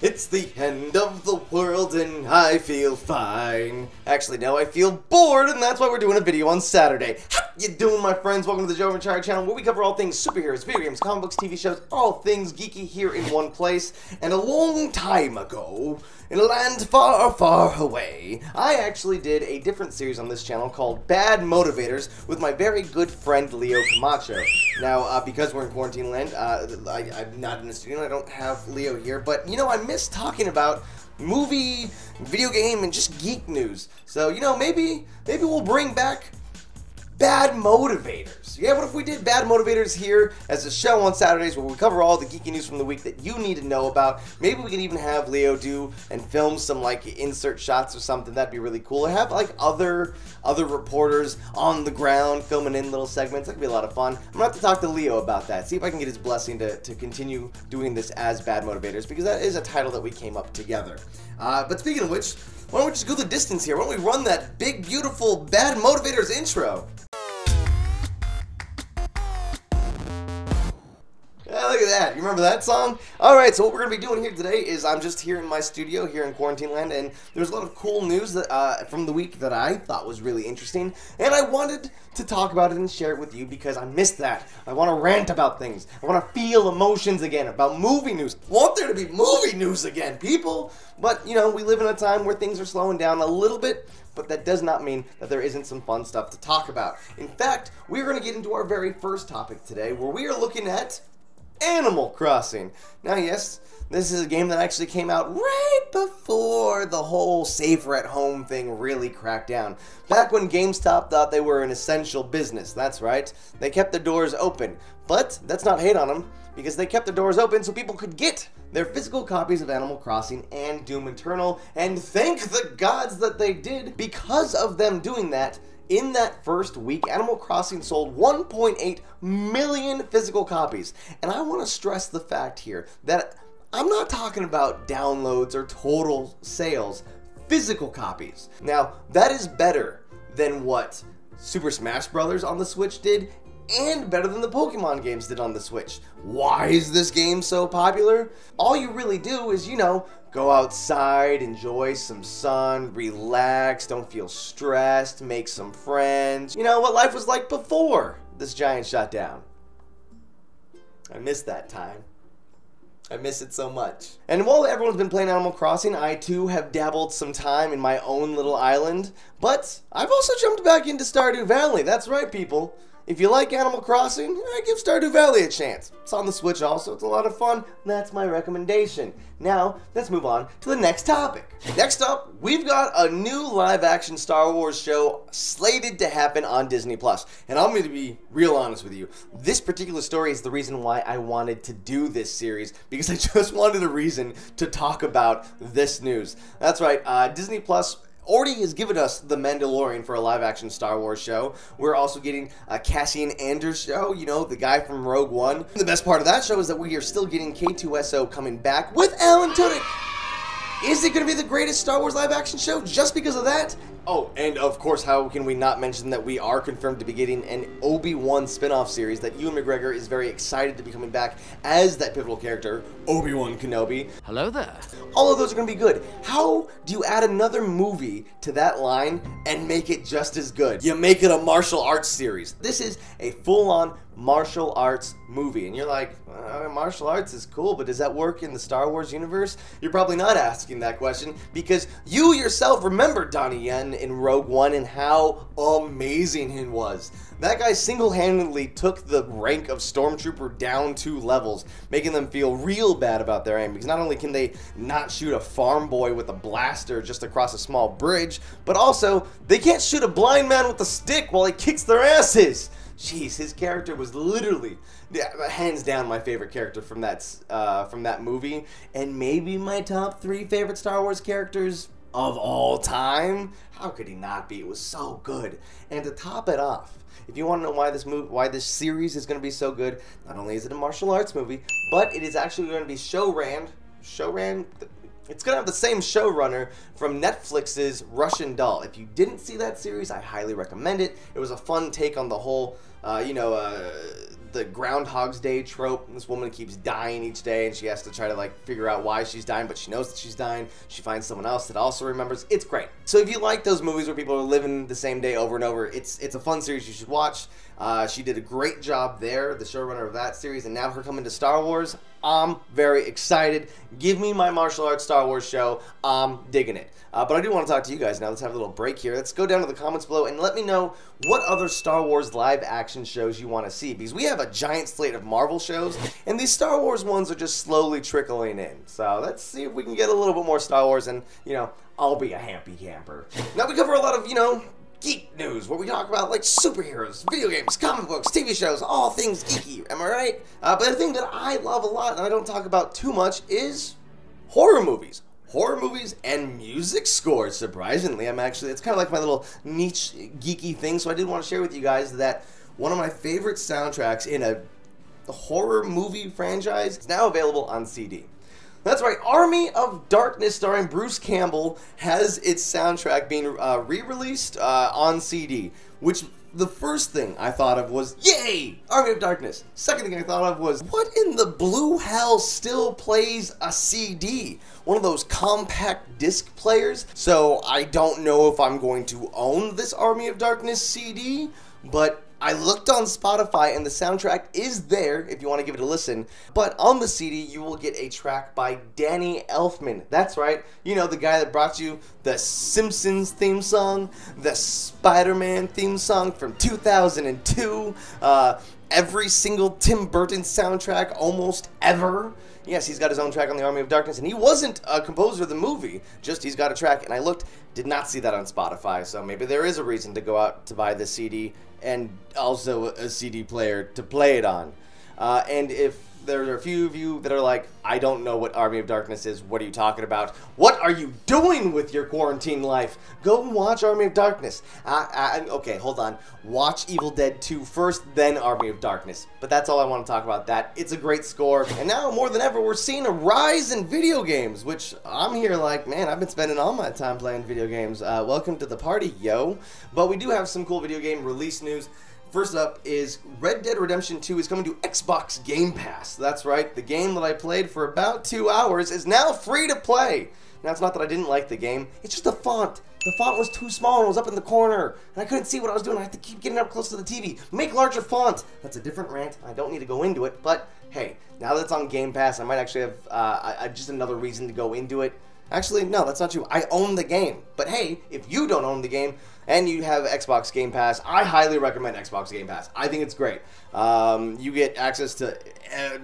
It's the end of the world and I feel fine. Actually, no, I feel bored, and that's why we're doing a video on Saturday. How you doing, my friends? Welcome to the Jovenshire channel, where we cover all things superheroes, video games, comic books, TV shows, all things geeky here in one place. And a long time ago, in a land far, far away, I actually did a different series on this channel called Bad Motivators with my very good friend Leo Camacho. Now, because we're in quarantine land, I'm not in the studio, I don't have Leo here, but, you know, I miss talking about movie, video game, and just geek news. So, you know, maybe we'll bring back Bad Motivators. Yeah, what if we did Bad Motivators here as a show on Saturdays where we cover all the geeky news from the week that you need to know about? Maybe we could even have Leo do and film some like insert shots or something. That'd be really cool. Or have like other reporters on the ground filming in little segments. That could be a lot of fun. I'm gonna have to talk to Leo about that. See if I can get his blessing to continue doing this as Bad Motivators, because that is a title that we came up together. But speaking of which, why don't we just go the distance here? Why don't we run that big, beautiful Bad Motivators intro? Yeah, look at that. You remember that song? Alright, so what we're going to be doing here today is I'm just here in my studio here in quarantine land, and there's a lot of cool news that from the week that I thought was really interesting, and I wanted to talk about it and share it with you because I missed that. I want to rant about things. I want to feel emotions again about movie news. I want there to be movie news again, people! But, you know, we live in a time where things are slowing down a little bit, but that does not mean that there isn't some fun stuff to talk about. In fact, we're going to get into our very first topic today, where we are looking at Animal Crossing. Now, yes, this is a game that actually came out right before the whole safer at home thing really cracked down. Back when GameStop thought they were an essential business. That's right. They kept their doors open. But that's not hate on them, because they kept their doors open so people could get their physical copies of Animal Crossing and Doom Eternal, and thank the gods that they did. Because of them doing that, in that first week, Animal Crossing sold 1.8 million physical copies. And I want to stress the fact here that I'm not talking about downloads or total sales, physical copies. Now, that is better than what Super Smash Bros. On the Switch did, and better than the Pokemon games did on the Switch. Why is this game so popular? All you really do is, you know, go outside, enjoy some sun, relax, don't feel stressed, make some friends. You know, what life was like before this giant shutdown. I miss that time. I miss it so much. And while everyone's been playing Animal Crossing, I too have dabbled some time in my own little island. But I've also jumped back into Stardew Valley. That's right, people. If you like Animal Crossing, give Stardew Valley a chance. It's on the Switch also, it's a lot of fun. That's my recommendation. Now, let's move on to the next topic. Next up, we've got a new live-action Star Wars show slated to happen on Disney+. And I'm going to be real honest with you. This particular story is the reason why I wanted to do this series, because I just wanted a reason to talk about this news. That's right, Disney+ already has given us The Mandalorian for a live-action Star Wars show. We're also getting a Cassian Andor show, you know, the guy from Rogue One. The best part of that show is that we are still getting K2SO coming back with Alan Tudyk. Is it going to be the greatest Star Wars live-action show just because of that? Oh, and of course, how can we not mention that we are confirmed to be getting an Obi-Wan spin-off series, that Ewan McGregor is very excited to be coming back as that pivotal character, Obi-Wan Kenobi. Hello there. All of those are going to be good. How do you add another movie to that line and make it just as good? You make it a martial arts series. This is a full-on martial arts movie, and you're like, martial arts is cool, but does that work in the Star Wars universe? You're probably not asking that question, because you yourself remember Donnie Yen in Rogue One and how amazing he was. That guy single-handedly took the rank of Stormtrooper down 2 levels, making them feel real bad about their aim, because not only can they not shoot a farm boy with a blaster just across a small bridge, but also they can't shoot a blind man with a stick while he kicks their asses. Jeez, his character was literally, hands down, my favorite character from that movie, and maybe my top 3 favorite Star Wars characters of all time. How could he not be? It was so good. And to top it off, if you want to know why this series is going to be so good, not only is it a martial arts movie, but it is actually going to be showran. It's going to have the same showrunner from Netflix's Russian Doll. If you didn't see that series, I highly recommend it. It was a fun take on the whole, the the Groundhog's Day trope. This woman keeps dying each day, and she has to try to like figure out why she's dying, but she knows that she's dying. She finds someone else that also remembers. It's great. So if you like those movies where people are living the same day over and over, it's a fun series you should watch. She did a great job there, the showrunner of that series, and now her coming to Star Wars, I'm very excited. Give me my martial arts Star Wars show. I'm digging it. But I do want to talk to you guys now. Let's have a little break here. Let's go down to the comments below and let me know what other Star Wars live action shows you want to see, because we have a giant slate of Marvel shows, and these Star Wars ones are just slowly trickling in. So let's see if we can get a little bit more Star Wars, and, you know, I'll be a happy camper. Now we cover a lot of, you know, geek news, where we talk about like superheroes, video games, comic books, TV shows, all things geeky, am I right? But the thing that I love a lot and I don't talk about too much is horror movies. Horror movies and music scores, surprisingly. It's kind of like my little niche geeky thing, so I did want to share with you guys that one of my favorite soundtracks in a horror movie franchise is now available on CD. That's right, Army of Darkness starring Bruce Campbell has its soundtrack being re-released on CD, which the first thing I thought of was, yay, Army of Darkness. Second thing I thought of was, what in the blue hell still plays a CD? One of those compact disc players? So I don't know if I'm going to own this Army of Darkness CD, but I looked on Spotify and the soundtrack is there if you want to give it a listen. But on the CD, you will get a track by Danny Elfman. That's right. You know, the guy that brought you the Simpsons theme song, the Spider-Man theme song from 2002, every single Tim Burton soundtrack almost ever. Yes, he's got his own track on the Army of Darkness, and he wasn't a composer of the movie, just he's got a track, and I looked, did not see that on Spotify, so maybe there is a reason to go out to buy the CD, and also a CD player to play it on. And if there are a few of you that are like, I don't know what Army of Darkness is, what are you talking about? What are you doing with your quarantine life? Go and watch Army of Darkness. Okay, hold on. Watch Evil Dead 2 first, then Army of Darkness. But that's all I want to talk about that. It's a great score. And now, more than ever, we're seeing a rise in video games, which I'm here like, man, I've been spending all my time playing video games. Welcome to the party, yo. But we do have some cool video game release news. First up is Red Dead Redemption 2 is coming to Xbox Game Pass. That's right, the game that I played for about 2 hours is now free to play. Now, it's not that I didn't like the game, it's just the font. The font was too small and it was up in the corner, and I couldn't see what I was doing. I had to keep getting up close to the TV. Make larger font. That's a different rant. I don't need to go into it, but hey, now that it's on Game Pass, I might actually have just another reason to go into it. Actually, no, that's not true. I own the game. But hey, if you don't own the game and you have Xbox Game Pass, I highly recommend Xbox Game Pass. I think it's great. You get access to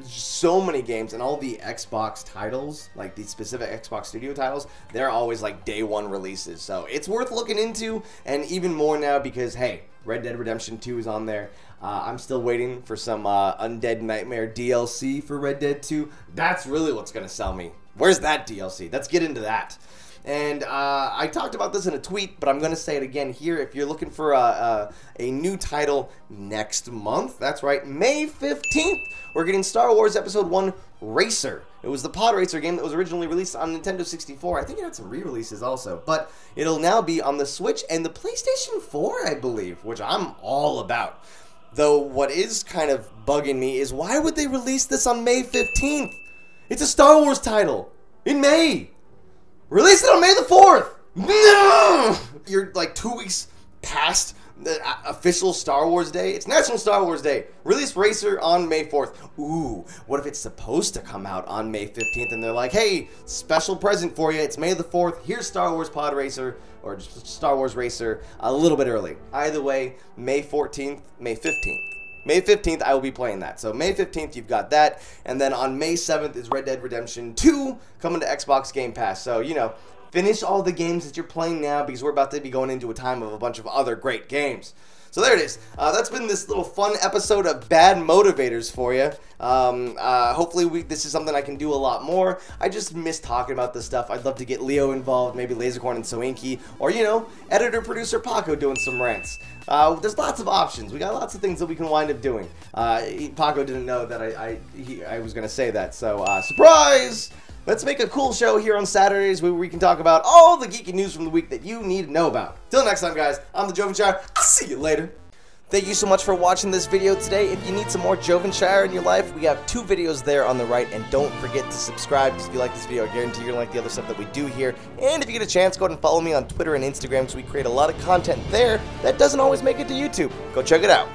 so many games, and all the Xbox titles, like the specific Xbox Studio titles, they're always like day one releases. So it's worth looking into, and even more now because, hey, Red Dead Redemption 2 is on there. I'm still waiting for some Undead Nightmare DLC for Red Dead 2. That's really what's going to sell me. Where's that DLC? Let's get into that. And I talked about this in a tweet, but I'm going to say it again here. If you're looking for a new title next month, that's right, May 15th, we're getting Star Wars Episode 1 Racer. It was the pod racer game that was originally released on Nintendo 64. I think it had some re-releases also, but it'll now be on the Switch and the PlayStation 4, I believe, which I'm all about. Though what is kind of bugging me is, why would they release this on May 15th? It's a Star Wars title in May. Release it on May the 4th. No! You're like 2 weeks past the official Star Wars Day. It's National Star Wars Day. Release Racer on May 4th. Ooh, what if it's supposed to come out on May 15th and they're like, hey, special present for you. It's May the 4th. Here's Star Wars Pod Racer, or just Star Wars Racer a little bit early. Either way, May 14th, May 15th. May 15th, I will be playing that. So May 15th, you've got that. And then on May 7th is Red Dead Redemption 2 coming to Xbox Game Pass. So, you know, finish all the games that you're playing now, because we're about to be going into a time of a bunch of other great games. So there it is. That's been this little fun episode of Bad Motivators for you. Hopefully this is something I can do a lot more. I just miss talking about this stuff. I'd love to get Leo involved, maybe Lasercorn and Soinky, or, you know, editor-producer Paco doing some rants. There's lots of options. We got lots of things that we can wind up doing. Paco didn't know that I was going to say that, so surprise! Let's make a cool show here on Saturdays where we can talk about all the geeky news from the week that you need to know about. Till next time, guys, I'm the Jovenshire. I'll see you later. Thank you so much for watching this video today. If you need some more Jovenshire in your life, we have 2 videos there on the right, and don't forget to subscribe, because if you like this video, I guarantee you're going to like the other stuff that we do here. And if you get a chance, go ahead and follow me on Twitter and Instagram, because we create a lot of content there that doesn't always make it to YouTube. Go check it out.